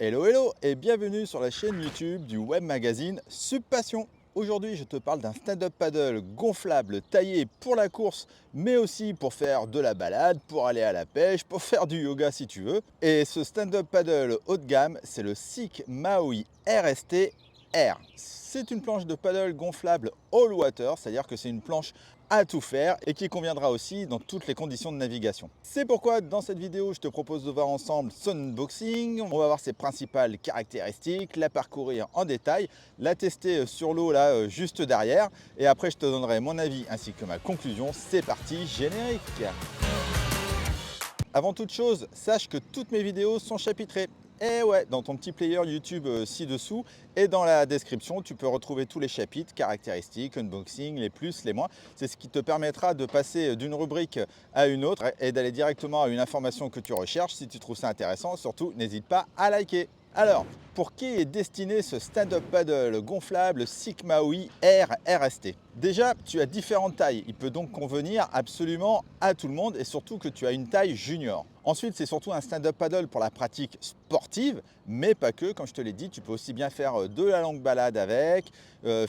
Hello hello et bienvenue sur la chaîne YouTube du web magazine Subpassion. Aujourd'hui je te parle d'un stand-up paddle gonflable taillé pour la course mais aussi pour faire de la balade, pour aller à la pêche, pour faire du yoga si tu veux. Et ce stand-up paddle haut de gamme c'est le Sick Maui RST R. C'est une planche de paddle gonflable all water, c'est-à-dire que c'est une planche à tout faire et qui conviendra aussi dans toutes les conditions de navigation. C'est pourquoi dans cette vidéo, je te propose de voir ensemble son unboxing. On va voir ses principales caractéristiques, la parcourir en détail, la tester sur l'eau là juste derrière et après je te donnerai mon avis ainsi que ma conclusion. C'est parti, générique! Avant toute chose, sache que toutes mes vidéos sont chapitrées. Et ouais, dans ton petit player YouTube ci-dessous et dans la description, tu peux retrouver tous les chapitres, caractéristiques, unboxing, les plus, les moins. C'est ce qui te permettra de passer d'une rubrique à une autre et d'aller directement à une information que tu recherches. Si tu trouves ça intéressant, surtout, n'hésite pas à liker. Alors, pour qui est destiné ce stand-up paddle gonflable Sick Maui R RST? Déjà, tu as différentes tailles. Il peut donc convenir absolument à tout le monde et surtout que tu as une taille junior. Ensuite, c'est surtout un stand-up paddle pour la pratique sportive, mais pas que. Comme je te l'ai dit, tu peux aussi bien faire de la longue balade avec,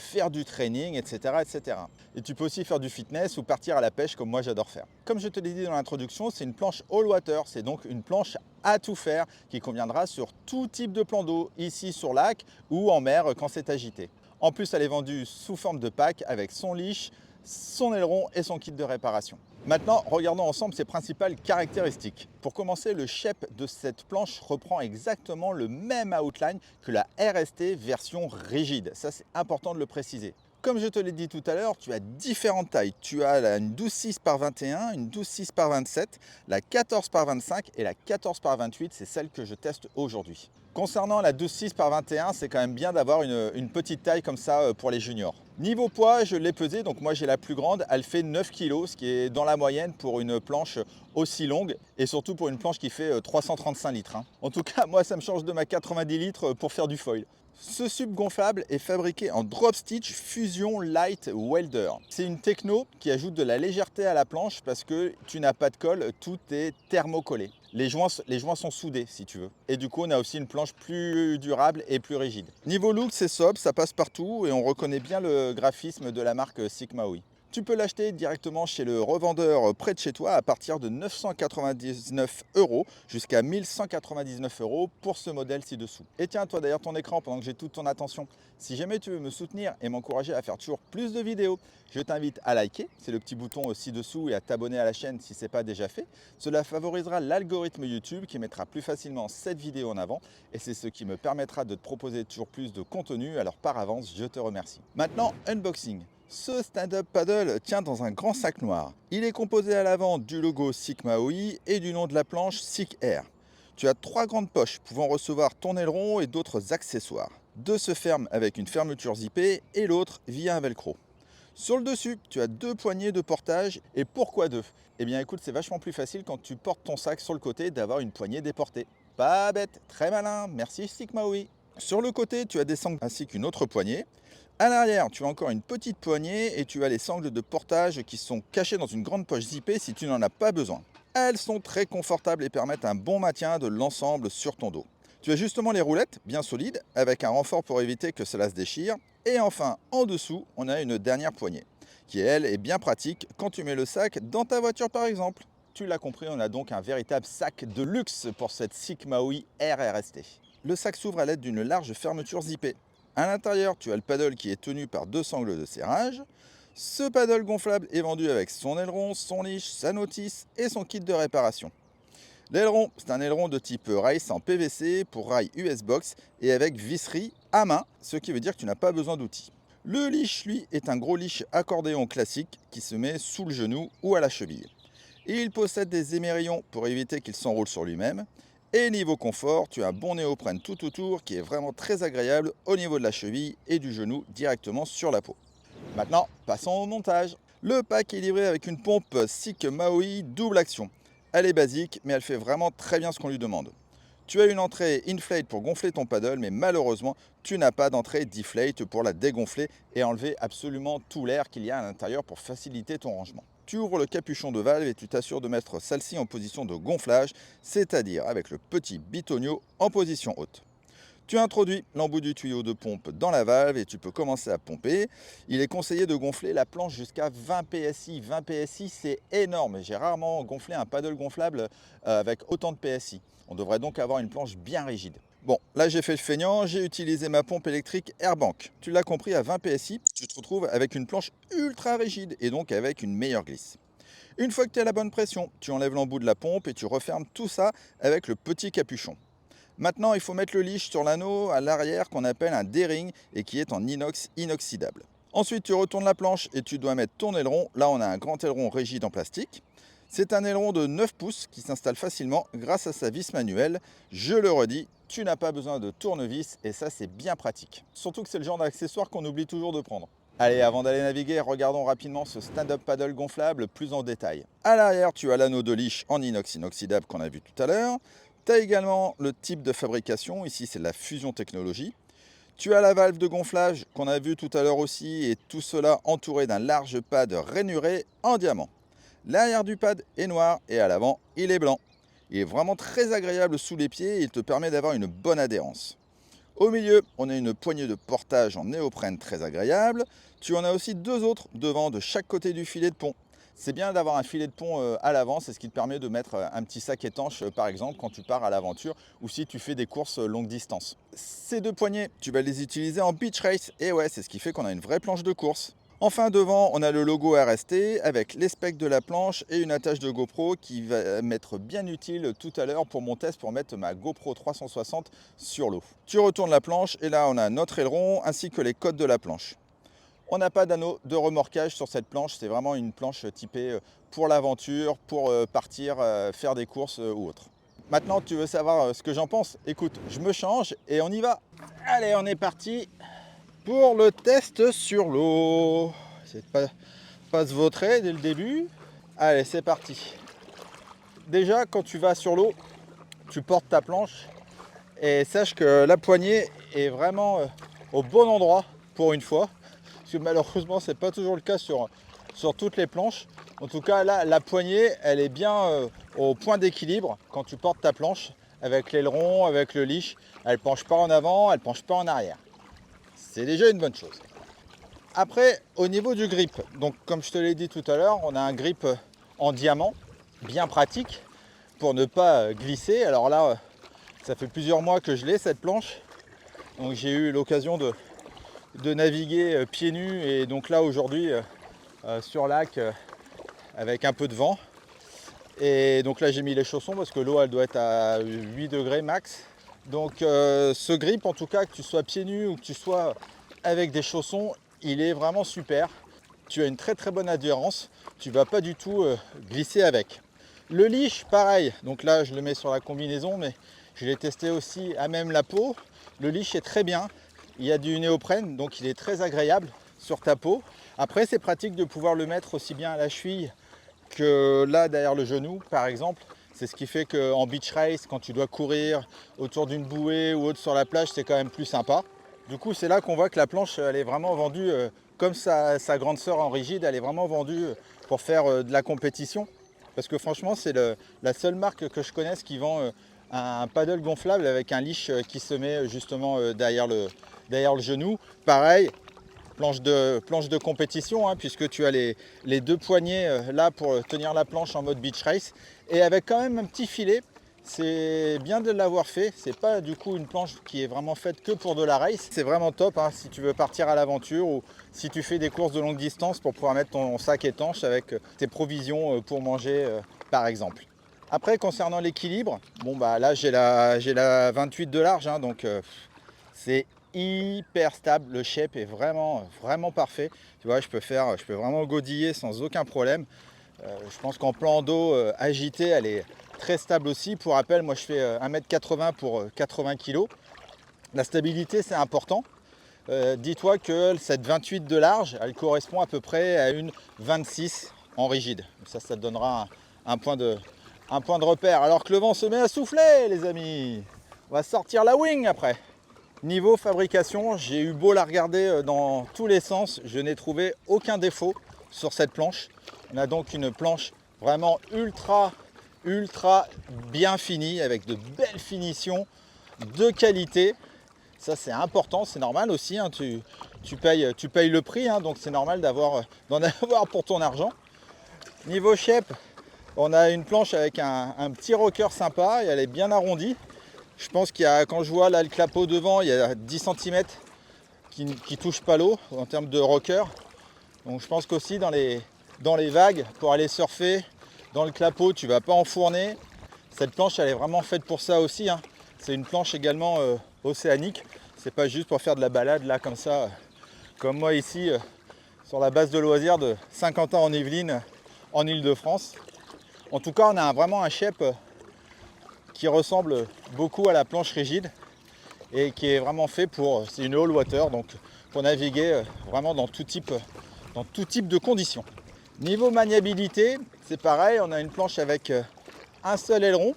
faire du training, etc., etc. Et tu peux aussi faire du fitness ou partir à la pêche comme moi j'adore faire. Comme je te l'ai dit dans l'introduction, c'est une planche all water. C'est donc une planche à tout faire qui conviendra sur tout type de plan d'eau, ici sur lac ou en mer quand c'est agité. En plus, elle est vendue sous forme de pack avec son leash, son aileron et son kit de réparation. Maintenant, regardons ensemble ses principales caractéristiques. Pour commencer, le shape de cette planche reprend exactement le même outline que la RST version rigide. Ça, c'est important de le préciser. Comme je te l'ai dit tout à l'heure, tu as différentes tailles. Tu as une 12-6 par 21, une 12-6 par 27, la 14 par 25 et la 14 par 28, c'est celle que je teste aujourd'hui. Concernant la 12-6 par 21, c'est quand même bien d'avoir une petite taille comme ça pour les juniors. Niveau poids, je l'ai pesé, donc moi j'ai la plus grande, elle fait 9 kg, ce qui est dans la moyenne pour une planche aussi longue et surtout pour une planche qui fait 335 litres. En tout cas, moi ça me change de ma 90 litres pour faire du foil. Ce sub gonflable est fabriqué en drop stitch Fusion Light Welder. C'est une techno qui ajoute de la légèreté à la planche parce que tu n'as pas de colle, tout est thermocollé. Les joints sont soudés si tu veux. Et du coup on a aussi une planche plus durable et plus rigide. Niveau look c'est sobre, ça passe partout et on reconnaît bien le graphisme de la marque Sick Maui. Tu peux l'acheter directement chez le revendeur près de chez toi à partir de 999 € jusqu'à 1199 € pour ce modèle ci-dessous. Et tiens, toi derrière ton écran, pendant que j'ai toute ton attention, si jamais tu veux me soutenir et m'encourager à faire toujours plus de vidéos, je t'invite à liker, c'est le petit bouton ci-dessous, et à t'abonner à la chaîne si ce n'est pas déjà fait. Cela favorisera l'algorithme YouTube qui mettra plus facilement cette vidéo en avant et c'est ce qui me permettra de te proposer toujours plus de contenu. Alors par avance, je te remercie. Maintenant, unboxing. Ce stand-up paddle tient dans un grand sac noir. Il est composé à l'avant du logo Sick Maui et du nom de la planche Sick Air. Tu as 3 grandes poches pouvant recevoir ton aileron et d'autres accessoires. Deux se ferment avec une fermeture zippée et l'autre via un velcro. Sur le dessus, tu as 2 poignées de portage. Et pourquoi 2? Eh bien écoute, c'est vachement plus facile quand tu portes ton sac sur le côté d'avoir une poignée déportée. Pas bête, très malin, merci Sick Maui. Sur le côté, tu as des sangles ainsi qu'une autre poignée. À l'arrière, tu as encore une petite poignée et tu as les sangles de portage qui sont cachées dans une grande poche zippée si tu n'en as pas besoin. Elles sont très confortables et permettent un bon maintien de l'ensemble sur ton dos. Tu as justement les roulettes, bien solides, avec un renfort pour éviter que cela se déchire. Et enfin, en dessous, on a une dernière poignée, qui elle est bien pratique quand tu mets le sac dans ta voiture par exemple. Tu l'as compris, on a donc un véritable sac de luxe pour cette Sick Maui RRST. Le sac s'ouvre à l'aide d'une large fermeture zippée. À l'intérieur, tu as le paddle qui est tenu par 2 sangles de serrage. Ce paddle gonflable est vendu avec son aileron, son leash, sa notice et son kit de réparation. L'aileron, c'est un aileron de type race en PVC pour rail US Box et avec visserie à main, ce qui veut dire que tu n'as pas besoin d'outils. Le leash, lui, est un gros leash accordéon classique qui se met sous le genou ou à la cheville. Il possède des émerillons pour éviter qu'il s'enroule sur lui-même. Et niveau confort, tu as un bon néoprène tout autour qui est vraiment très agréable au niveau de la cheville et du genou directement sur la peau. Maintenant, passons au montage. Le pack est livré avec une pompe Sick Maui double action. Elle est basique, mais elle fait vraiment très bien ce qu'on lui demande. Tu as une entrée inflate pour gonfler ton paddle, mais malheureusement, tu n'as pas d'entrée deflate pour la dégonfler et enlever absolument tout l'air qu'il y a à l'intérieur pour faciliter ton rangement. Tu ouvres le capuchon de valve et tu t'assures de mettre celle-ci en position de gonflage, c'est-à-dire avec le petit bitonio en position haute. Tu introduis l'embout du tuyau de pompe dans la valve et tu peux commencer à pomper. Il est conseillé de gonfler la planche jusqu'à 20 PSI. 20 PSI, c'est énorme. J'ai rarement gonflé un paddle gonflable avec autant de PSI. On devrait donc avoir une planche bien rigide. Bon, là j'ai fait le feignant, j'ai utilisé ma pompe électrique Airbank. Tu l'as compris, à 20 PSI, tu te retrouves avec une planche ultra rigide et donc avec une meilleure glisse. Une fois que tu as la bonne pression, tu enlèves l'embout de la pompe et tu refermes tout ça avec le petit capuchon. Maintenant, il faut mettre le leash sur l'anneau à l'arrière qu'on appelle un D-ring et qui est en inox inoxydable. Ensuite, tu retournes la planche et tu dois mettre ton aileron. Là, on a un grand aileron rigide en plastique. C'est un aileron de 9 pouces qui s'installe facilement grâce à sa vis manuelle. Je le redis, tu n'as pas besoin de tournevis et ça, c'est bien pratique. Surtout que c'est le genre d'accessoire qu'on oublie toujours de prendre. Allez, avant d'aller naviguer, regardons rapidement ce stand-up paddle gonflable plus en détail. À l'arrière, tu as l'anneau de leash en inox inoxydable qu'on a vu tout à l'heure. Tu as également le type de fabrication, ici c'est la Fusion Technologies. Tu as la valve de gonflage qu'on a vu tout à l'heure aussi et tout cela entouré d'un large pad rainuré en diamant. L'arrière du pad est noir et à l'avant il est blanc. Il est vraiment très agréable sous les pieds et il te permet d'avoir une bonne adhérence. Au milieu, on a une poignée de portage en néoprène très agréable. Tu en as aussi deux autres devant de chaque côté du filet de pont. C'est bien d'avoir un filet de pont à l'avant, c'est ce qui te permet de mettre un petit sac étanche par exemple quand tu pars à l'aventure ou si tu fais des courses longue distance. Ces deux poignées, tu vas les utiliser en beach race et ouais, c'est ce qui fait qu'on a une vraie planche de course. Enfin devant, on a le logo RST avec les specs de la planche et une attache de GoPro qui va m'être bien utile tout à l'heure pour mon test pour mettre ma GoPro 360 sur l'eau. Tu retournes la planche et là on a notre aileron ainsi que les codes de la planche. On n'a pas d'anneau de remorquage sur cette planche, c'est vraiment une planche typée pour l'aventure, pour partir faire des courses ou autre. Maintenant tu veux savoir ce que j'en pense? Écoute, je me change et on y va. Allez, on est parti pour le test sur l'eau. C'est pas se vautrer dès le début. Allez, c'est parti. Déjà, quand tu vas sur l'eau, tu portes ta planche et sache que la poignée est vraiment au bon endroit pour une fois. Parce que malheureusement, c'est pas toujours le cas sur toutes les planches. En tout cas, là, la poignée, elle est bien au point d'équilibre quand tu portes ta planche avec l'aileron, avec le leash. Elle penche pas en avant, elle penche pas en arrière. C'est déjà une bonne chose. Après, au niveau du grip, donc comme je te l'ai dit tout à l'heure, on a un grip en diamant, bien pratique, pour ne pas glisser. Alors là, ça fait plusieurs mois que je l'ai, cette planche. Donc j'ai eu l'occasion de naviguer pieds nus. Et donc là, aujourd'hui, sur lac, avec un peu de vent. Et donc là, j'ai mis les chaussons parce que l'eau, elle doit être à 8 degrés max. Donc ce grip, en tout cas, que tu sois pieds nus ou que tu sois avec des chaussons, il est vraiment super. Tu as une très très bonne adhérence, tu ne vas pas du tout glisser avec. Le leash, pareil, donc là je le mets sur la combinaison, mais je l'ai testé aussi à même la peau. Le leash est très bien, il y a du néoprène, donc il est très agréable sur ta peau. Après, c'est pratique de pouvoir le mettre aussi bien à la cheville que là derrière le genou, par exemple. C'est ce qui fait qu'en beach race, quand tu dois courir autour d'une bouée ou autre sur la plage, c'est quand même plus sympa. Du coup, c'est là qu'on voit que la planche, elle est vraiment vendue comme sa grande sœur en rigide, elle est vraiment vendue pour faire de la compétition. Parce que franchement, c'est la seule marque que je connaisse qui vend un paddle gonflable avec un leash qui se met justement derrière le genou. Pareil, planche de compétition, hein, puisque tu as les deux poignées là pour tenir la planche en mode beach race. Et avec quand même un petit filet, c'est bien de l'avoir fait. C'est pas du coup une planche qui est vraiment faite que pour de la race. C'est vraiment top hein, si tu veux partir à l'aventure ou si tu fais des courses de longue distance pour pouvoir mettre ton sac étanche avec tes provisions pour manger par exemple. Après, concernant l'équilibre, bon bah là j'ai la 28 de large, hein, donc c'est hyper stable. Le shape est vraiment parfait. Tu vois, je peux vraiment godiller sans aucun problème. Je pense qu'en plan d'eau agité, elle est très stable aussi. Pour rappel, moi je fais 1m80 pour 80 kg. La stabilité, c'est important. Dis-toi que cette 28 de large, elle correspond à peu près à une 26 en rigide. Ça te donnera un point de repère. Alors que le vent se met à souffler, les amis. On va sortir la wing après. Niveau fabrication, j'ai eu beau la regarder dans tous les sens, je n'ai trouvé aucun défaut sur cette planche. On a donc une planche vraiment ultra bien finie avec de belles finitions de qualité. Ça c'est important, c'est normal aussi, hein, tu payes le prix, hein, donc c'est normal d'en avoir pour ton argent. Niveau shape, on a une planche avec un petit rocker sympa et elle est bien arrondie. Je pense qu'il y a, quand je vois là le clapot devant, il y a 10 cm qui touche pas l'eau en termes de rocker. Donc je pense qu'aussi dans les vagues, pour aller surfer, dans le clapot, tu vas pas enfourner. Cette planche, elle est vraiment faite pour ça aussi, hein. C'est une planche également océanique. C'est pas juste pour faire de la balade là comme ça, comme moi ici sur la base de loisirs de Saint-Quentin-en-Yvelines, en Île-de-France. En tout cas, on a vraiment un shape qui ressemble beaucoup à la planche rigide et qui est vraiment fait pour, c'est une all water, donc pour naviguer vraiment dans tout type de conditions. Niveau maniabilité, c'est pareil, on a une planche avec un seul aileron,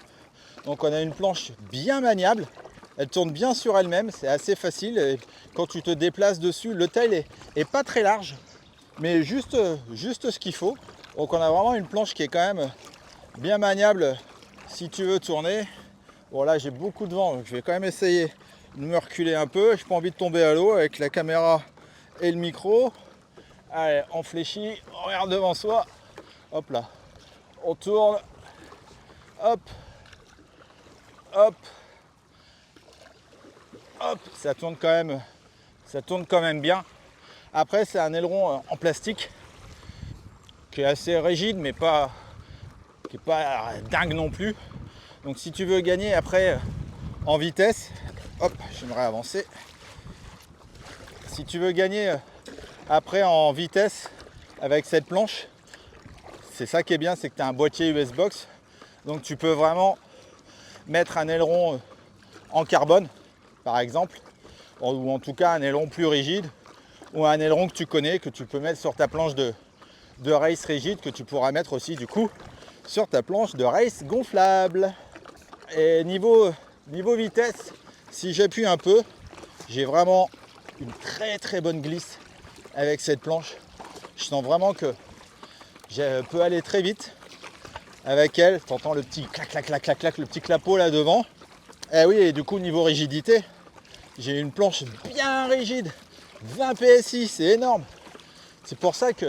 donc on a une planche bien maniable, elle tourne bien sur elle-même, c'est assez facile, et quand tu te déplaces dessus, le tail est pas très large, mais juste ce qu'il faut. Donc on a vraiment une planche qui est quand même bien maniable si tu veux tourner. Bon là j'ai beaucoup de vent, donc je vais quand même essayer de me reculer un peu. J'ai pas envie de tomber à l'eau avec la caméra et le micro. Allez, on fléchit, on regarde devant soi. Hop là, on tourne. Hop, hop, hop. Ça tourne quand même bien. Après c'est un aileron en plastique qui est assez rigide, mais qui est pas dingue non plus. Donc si tu veux gagner après en vitesse, hop, j'aimerais avancer. Si tu veux gagner après en vitesse avec cette planche, c'est ça qui est bien, c'est que tu as un boîtier US Box. Donc tu peux vraiment mettre un aileron en carbone, par exemple, ou en tout cas un aileron plus rigide, ou un aileron que tu connais, que tu peux mettre sur ta planche de race rigide, que tu pourras mettre aussi du coup sur ta planche de race gonflable. Et niveau vitesse, si j'appuie un peu, j'ai vraiment une très bonne glisse avec cette planche. Je sens vraiment que je peux aller très vite avec elle. Tu entends le petit clac, le petit clapot là devant. Et oui, et du coup niveau rigidité, j'ai une planche bien rigide, 20 PSI, c'est énorme. C'est pour ça que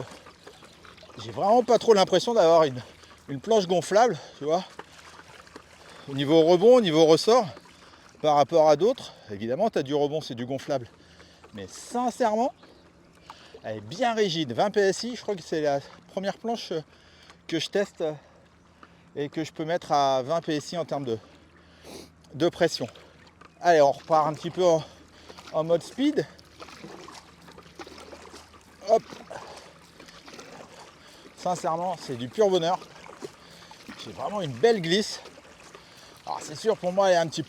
j'ai vraiment pas trop l'impression d'avoir une planche gonflable, tu vois. Au niveau rebond, au niveau ressort, par rapport à d'autres, évidemment tu as du rebond, c'est du gonflable. Mais sincèrement, elle est bien rigide, 20 PSI, je crois que c'est la première planche que je teste et que je peux mettre à 20 PSI en termes de pression. Allez, on repart un petit peu en mode speed. Hop. Sincèrement, c'est du pur bonheur. J'ai vraiment une belle glisse. Alors c'est sûr, pour moi, elle est un petit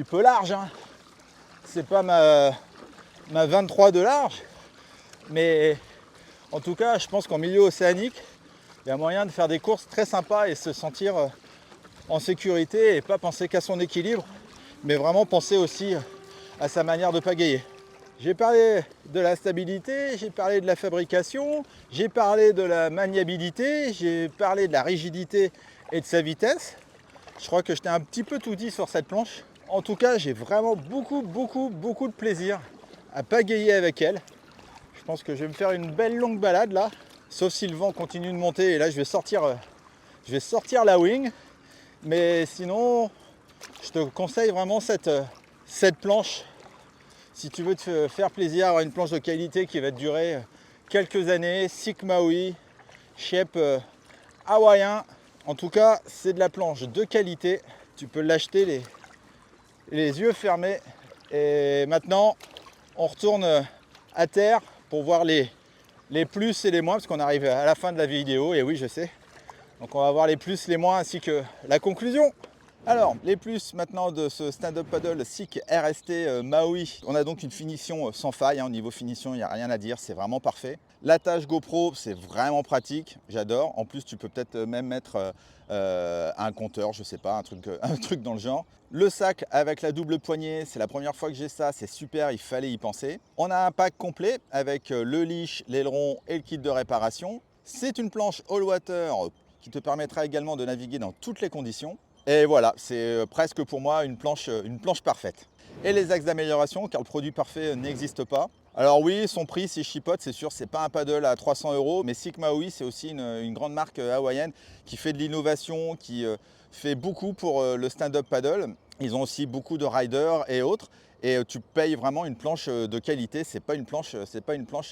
peu large, hein. C'est pas ma 23 de large, mais en tout cas, je pense qu'en milieu océanique, il y a moyen de faire des courses très sympas et se sentir en sécurité et pas penser qu'à son équilibre, mais vraiment penser aussi à sa manière de pagayer. J'ai parlé de la stabilité, j'ai parlé de la fabrication, j'ai parlé de la maniabilité, j'ai parlé de la rigidité et de sa vitesse. Je crois que je t'ai un petit peu tout dit sur cette planche. En tout cas, j'ai vraiment beaucoup de plaisir à pagayer avec elle. Je pense que je vais me faire une belle longue balade là, sauf si le vent continue de monter et là je vais sortir la wing. Mais sinon, je te conseille vraiment cette planche. Si tu veux te faire plaisir, avoir une planche de qualité qui va te durer quelques années, Sick Maui, shape hawaïen. En tout cas, c'est de la planche de qualité. Tu peux l'acheter les yeux fermés. Et maintenant, on retourne à terre pour voir les plus et les moins, parce qu'on arrive à la fin de la vidéo, et oui, je sais. Donc on va voir les plus, les moins, ainsi que la conclusion. Alors, les plus maintenant de ce stand-up paddle Sick RST Maui. On a donc une finition sans faille, hein. Au niveau finition, il n'y a rien à dire, c'est vraiment parfait. L'attache GoPro, c'est vraiment pratique, j'adore. En plus, tu peux peut-être même mettre un compteur, je sais pas, un truc dans le genre. Le sac avec la double poignée, c'est la première fois que j'ai ça, c'est super, il fallait y penser. On a un pack complet avec le leash, l'aileron et le kit de réparation. C'est une planche all water qui te permettra également de naviguer dans toutes les conditions. Et voilà, c'est presque pour moi une planche parfaite. et les axes d'amélioration, car le produit parfait n'existe pas. Alors oui, son prix, c'est chipote, c'est sûr, c'est pas un paddle à 300 €, mais Sick Maui, c'est aussi une grande marque hawaïenne qui fait de l'innovation, qui fait beaucoup pour le stand-up paddle. Ils ont aussi beaucoup de riders et autres. Et tu payes vraiment une planche de qualité, c'est pas une planche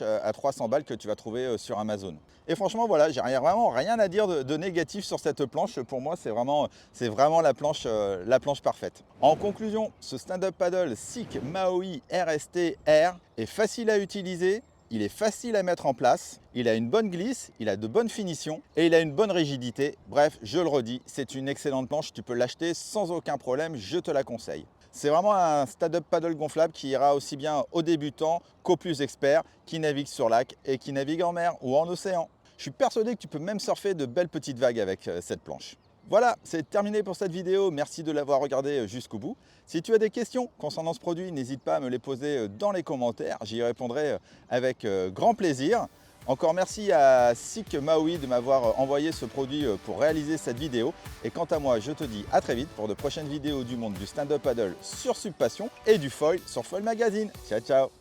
à 300 balles que tu vas trouver sur Amazon. Et franchement, voilà, j'ai vraiment rien à dire de négatif sur cette planche. Pour moi, c'est vraiment la planche parfaite. En conclusion, ce stand-up paddle Sick Maui RST R est facile à utiliser, il est facile à mettre en place, il a une bonne glisse, il a de bonnes finitions et il a une bonne rigidité. Bref, je le redis, c'est une excellente planche, tu peux l'acheter sans aucun problème, je te la conseille. C'est vraiment un stand-up paddle gonflable qui ira aussi bien aux débutants qu'aux plus experts qui naviguent sur lac et qui naviguent en mer ou en océan. Je suis persuadé que tu peux même surfer de belles petites vagues avec cette planche. Voilà, c'est terminé pour cette vidéo. Merci de l'avoir regardé jusqu'au bout. Si tu as des questions concernant ce produit, n'hésite pas à me les poser dans les commentaires. J'y répondrai avec grand plaisir. Encore merci à Sick Maui de m'avoir envoyé ce produit pour réaliser cette vidéo. Et quant à moi, je te dis à très vite pour de prochaines vidéos du monde du stand-up paddle sur Subpassion et du foil sur Foil Magazine. Ciao, ciao!